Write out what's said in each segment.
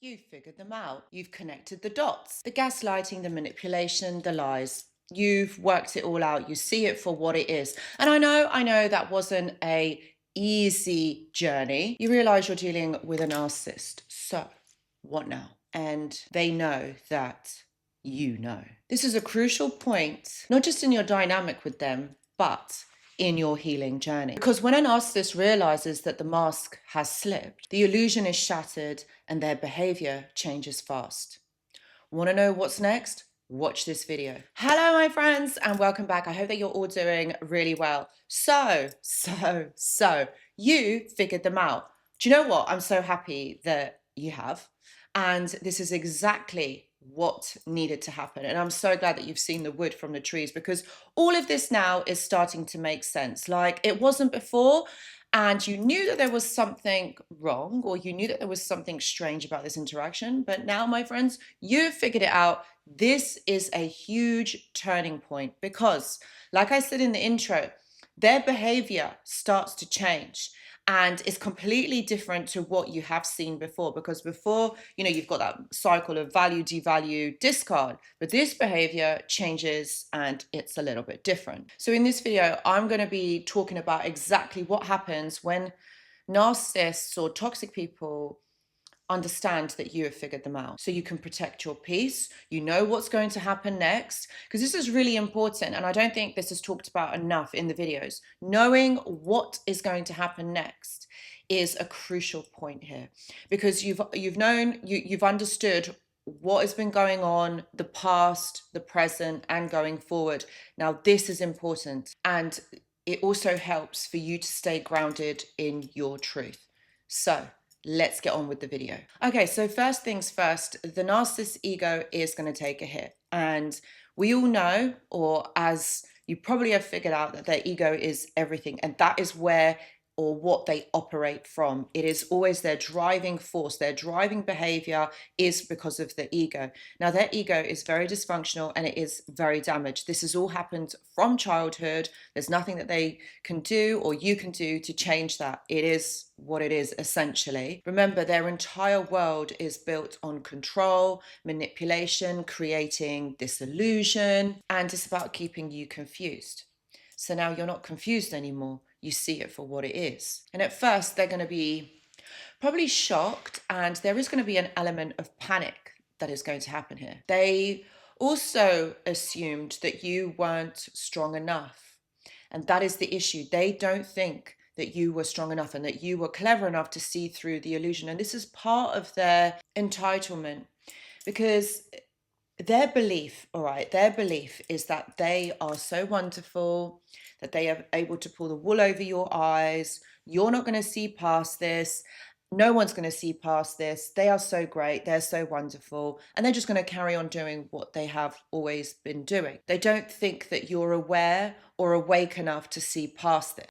You've figured them out. You've connected the dots. The gaslighting, the manipulation, the lies. You've worked it all out. You see it for what it is. And I know that wasn't a easy journey. You realize you're dealing with a narcissist. So what now? And they know that you know. This is a crucial point, not just in your dynamic with them, but in your healing journey. Because when a narcissist realizes that the mask has slipped, the illusion is shattered and their behavior changes fast. Want to know what's next? Watch this video. Hello, my friends, and welcome back. I hope that you're all doing really well. So, you figured them out. Do you know what? I'm so happy that you have. And this is exactly what needed to happen. And I'm so glad that you've seen the wood from the trees, because all of this now is starting to make sense. Like it wasn't before, and you knew that there was something wrong, or you knew that there was something strange about this interaction. But now, my friends, you've figured it out. This is a huge turning point because, like I said in the intro, their behavior starts to change. And it's completely different to what you have seen before, because before, you've got that cycle of value, devalue, discard, but this behavior changes and it's a little bit different. So in this video, I'm going to be talking about exactly what happens when narcissists or toxic people understand that you have figured them out, so you can protect your peace. You know what's going to happen next, because this is really important, and I don't think this is talked about enough in the videos. Knowing what is going to happen next is a crucial point here, because you've understood what has been going on, the past, the present, and going forward. Now this is important, and it also helps for you to stay grounded in your truth. So let's get on with the video. Okay, so first things first, the narcissist ego is going to take a hit. And we all know, or as you probably have figured out, that their ego is everything. And that is where or what they operate from. It is always their driving force. Their driving behavior is because of the ego. Now, their ego is very dysfunctional and it is very damaged. This has all happened from childhood. There's nothing that they can do or you can do to change that. It is what it is, essentially. Remember, their entire world is built on control, manipulation, creating disillusion, and it's about keeping you confused. So now you're not confused anymore. You see it for what it is. And at first, they're going to be probably shocked, and there is going to be an element of panic that is going to happen here. They also assumed that you weren't strong enough. And that is the issue. They don't think that you were strong enough and that you were clever enough to see through the illusion. And this is part of their entitlement, because their belief is that they are so wonderful, that they are able to pull the wool over your eyes. You're not going to see past this. No one's going to see past this. They are so great. They're so wonderful. And they're just going to carry on doing what they have always been doing. They don't think that you're aware or awake enough to see past it.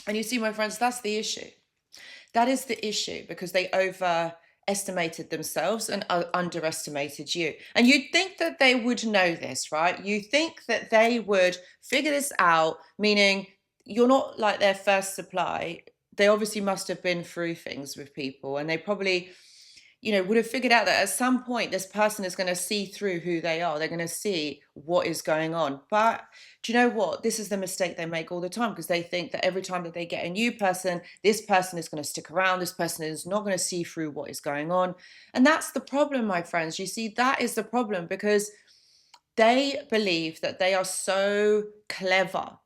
And you see, my friends, that's the issue. That is the issue, because they overestimated themselves and underestimated you. And you'd think that they would know this, right? You think that they would figure this out, meaning you're not like their first supply. They obviously must have been through things with people, and they probably, would have figured out that at some point this person is going to see through who they are. They're going to see what is going on. But do you know what? This is the mistake they make all the time, because they think that every time that they get a new person, this person is going to stick around. This person is not going to see through what is going on. And that's the problem, my friends. You see, that is the problem, because they believe that they are so clever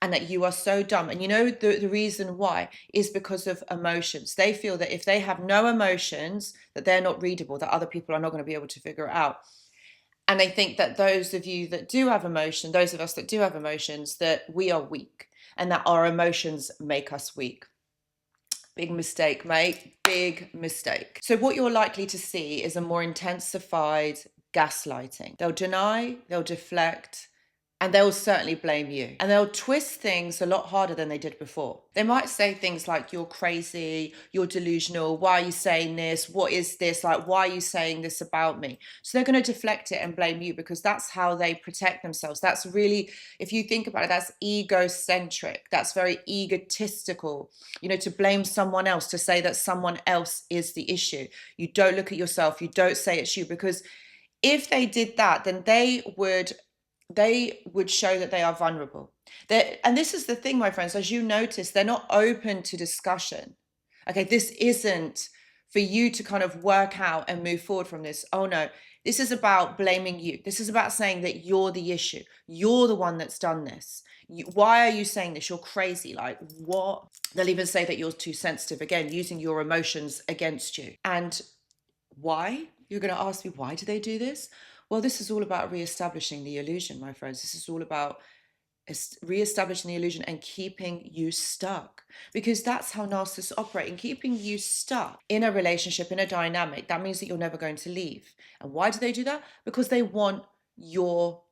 and that you are so dumb. And the reason why is because of emotions. They feel that if they have no emotions, that they're not readable, that other people are not going to be able to figure it out. And they think that those of you that do have emotion, those of us that do have emotions, that we are weak and that our emotions make us weak. Big mistake, mate. Big mistake. So what you're likely to see is a more intensified gaslighting. They'll deny, they'll deflect, And they'll certainly blame you. And they'll twist things a lot harder than they did before. They might say things like, you're crazy, you're delusional, why are you saying this? What is this? Like, why are you saying this about me? So they're going to deflect it and blame you, because that's how they protect themselves. That's really, if you think about it, that's egocentric. That's very egotistical, to blame someone else, to say that someone else is the issue. You don't look at yourself. You don't say it's you, because if they did that, then they would show that they are vulnerable. And this is the thing, my friends, as you notice, they're not open to discussion. Okay, this isn't for you to kind of work out and move forward from this. Oh no, this is about blaming you. This is about saying that you're the issue. You're the one that's done this. Why are you saying this? You're crazy. Like, what? They'll even say that you're too sensitive. Again, using your emotions against you. And why? You're going to ask me, why do they do this? Well, this is all about reestablishing the illusion, my friends. This is all about reestablishing the illusion and keeping you stuck, because that's how narcissists operate, and keeping you stuck in a relationship, in a dynamic. That means that you're never going to leave. And why do they do that? Because they want your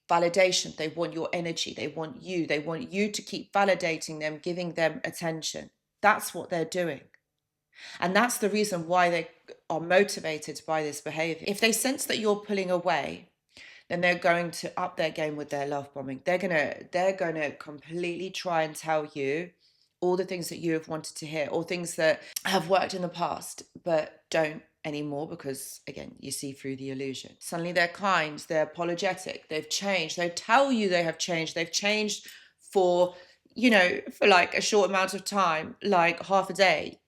validation. They want your energy. They want you to keep validating them, giving them attention. That's what they're doing. And that's the reason why they are motivated by this behavior. If they sense that you're pulling away, then they're going to up their game with their love bombing. They're gonna completely try and tell you all the things that you have wanted to hear, or things that have worked in the past but don't anymore, because again, you see through the illusion. Suddenly they're kind, they're apologetic, they've changed. They tell you they have changed. They've changed for like a short amount of time, like half a day,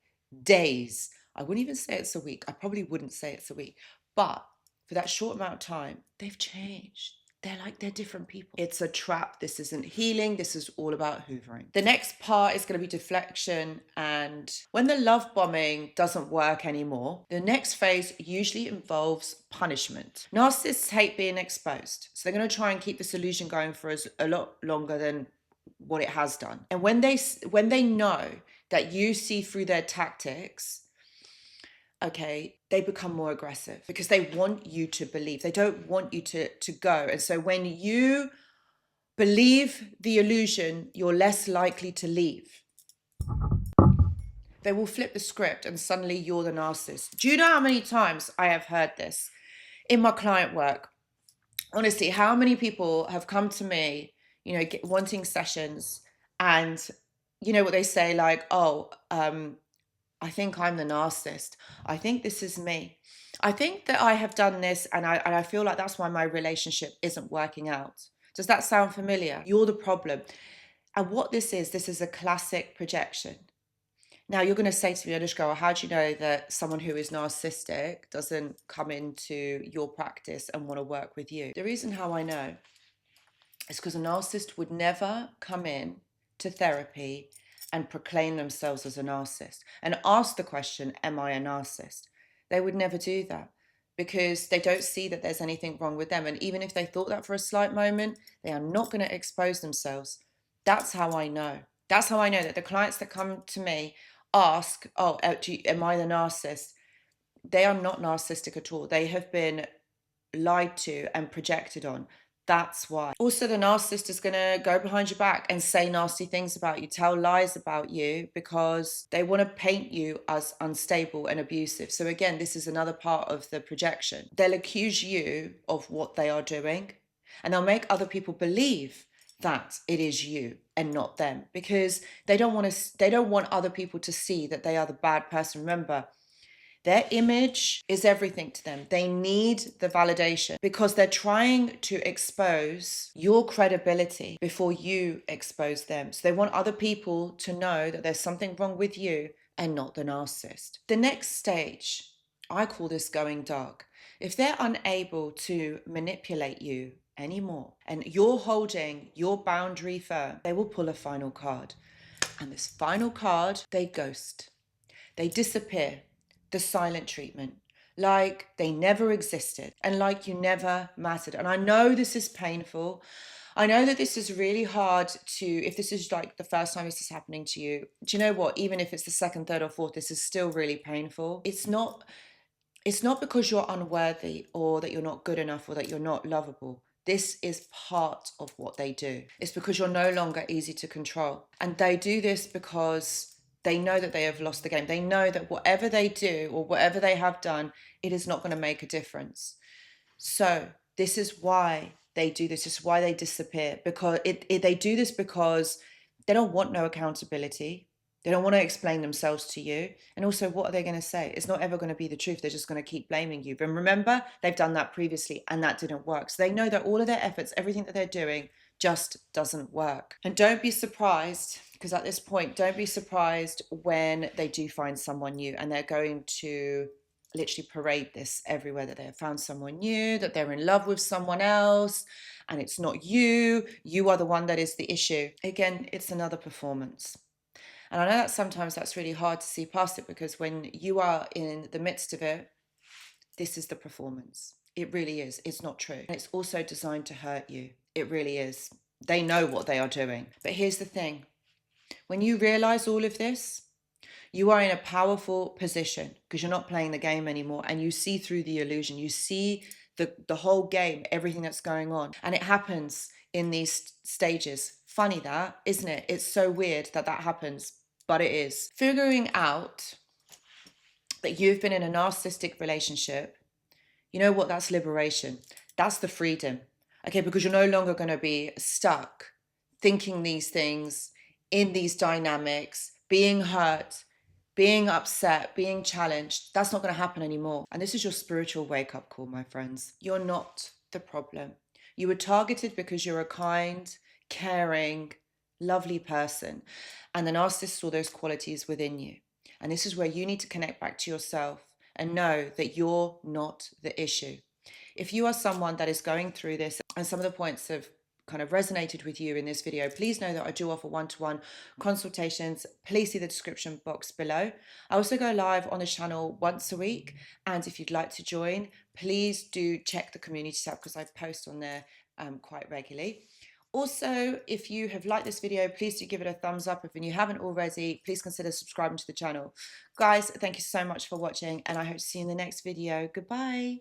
days. I wouldn't even say it's a week. I probably wouldn't say it's a week, but for that short amount of time, they've changed. They're different people. It's a trap. This isn't healing. This is all about hoovering. The next part is going to be deflection. And when the love bombing doesn't work anymore, the next phase usually involves punishment. Narcissists hate being exposed. So they're going to try and keep this illusion going for a lot longer than what it has done. And when they know that you see through their tactics, okay, they become more aggressive, because they want you to believe. They don't want you to go. And so when you believe the illusion, you're less likely to leave. They will flip the script and suddenly you're the narcissist. Do you know how many times I have heard this in my client work? Honestly, how many people have come to me, wanting sessions, and you know what they say, like, oh, I think I'm the narcissist. I think this is me. I think that I have done this, and I feel like that's why my relationship isn't working out. Does that sound familiar? You're the problem. And what this is a classic projection. Now, you're going to say to me, Anushka, well, how do you know that someone who is narcissistic doesn't come into your practice and want to work with you? The reason how I know is because a narcissist would never come in to therapy and proclaim themselves as a narcissist and ask the question, am I a narcissist? They would never do that, because they don't see that there's anything wrong with them. And even if they thought that for a slight moment, they are not going to expose themselves. That's how I know. That's how I know that the clients that come to me ask, oh, am I the narcissist? They are not narcissistic at all. They have been lied to and projected on. That's why. Also, the narcissist is going to go behind your back and say nasty things about you, tell lies about you, because they want to paint you as unstable and abusive. So again, this is another part of the projection. They'll accuse you of what they are doing, and they'll make other people believe that it is you and not them, because they don't want other people to see that they are the bad person. Remember, their image is everything to them. They need the validation, because they're trying to expose your credibility before you expose them. So they want other people to know that there's something wrong with you and not the narcissist. The next stage, I call this going dark. If they're unable to manipulate you anymore and you're holding your boundary firm, they will pull a final card. And this final card, they ghost. They disappear. The silent treatment, like they never existed and like you never mattered. And I know this is painful. I know that this is really hard if this is like the first time this is happening to you. Do you know what? Even if it's the second, third, or fourth, this is still really painful. It's not because you're unworthy or that you're not good enough or that you're not lovable. This is part of what they do. It's because you're no longer easy to control. And they do this because they know that they have lost the game. They know that whatever they do or whatever they have done, it is not going to make a difference. So this is why they do this. This is why they disappear, because they do this because they don't want no accountability. They don't want to explain themselves to you. And also, what are they going to say? It's not ever going to be the truth. They're just going to keep blaming you. But remember, they've done that previously and that didn't work. So they know that all of their efforts, everything that they're doing, just doesn't work. And don't be surprised, because at this point, don't be surprised when they do find someone new and they're going to literally parade this everywhere, that they have found someone new, that they're in love with someone else, and it's not you. You are the one that is the issue. Again, it's another performance. And I know that sometimes that's really hard to see past it, because when you are in the midst of it, this is the performance. It really is. It's not true. And it's also designed to hurt you. It really is. They know what they are doing. But here's the thing. When you realize all of this, you are in a powerful position, because you're not playing the game anymore, and you see through the illusion. You see the whole game, everything that's going on. And it happens in these stages. Funny that, isn't it? It's so weird that that happens, but it is. Figuring out that you've been in a narcissistic relationship, you know what? That's liberation. That's the freedom. Okay, because you're no longer going to be stuck thinking these things, in these dynamics, being hurt, being upset, being challenged. That's not going to happen anymore. And this is your spiritual wake-up call, my friends. You're not the problem. You were targeted because you're a kind, caring, lovely person. And the narcissist saw those qualities within you. And this is where you need to connect back to yourself and know that you're not the issue. If you are someone that is going through this, and some of the points have kind of resonated with you in this video, please know that I do offer one-to-one consultations. Please see the description box below. I also go live on the channel once a week, and if you'd like to join, please do check the community tab, because I post on there quite regularly. Also, if you have liked this video, please do give it a thumbs up. If you haven't already, please consider subscribing to the channel. Guys, thank you so much for watching, and I hope to see you in the next video. Goodbye.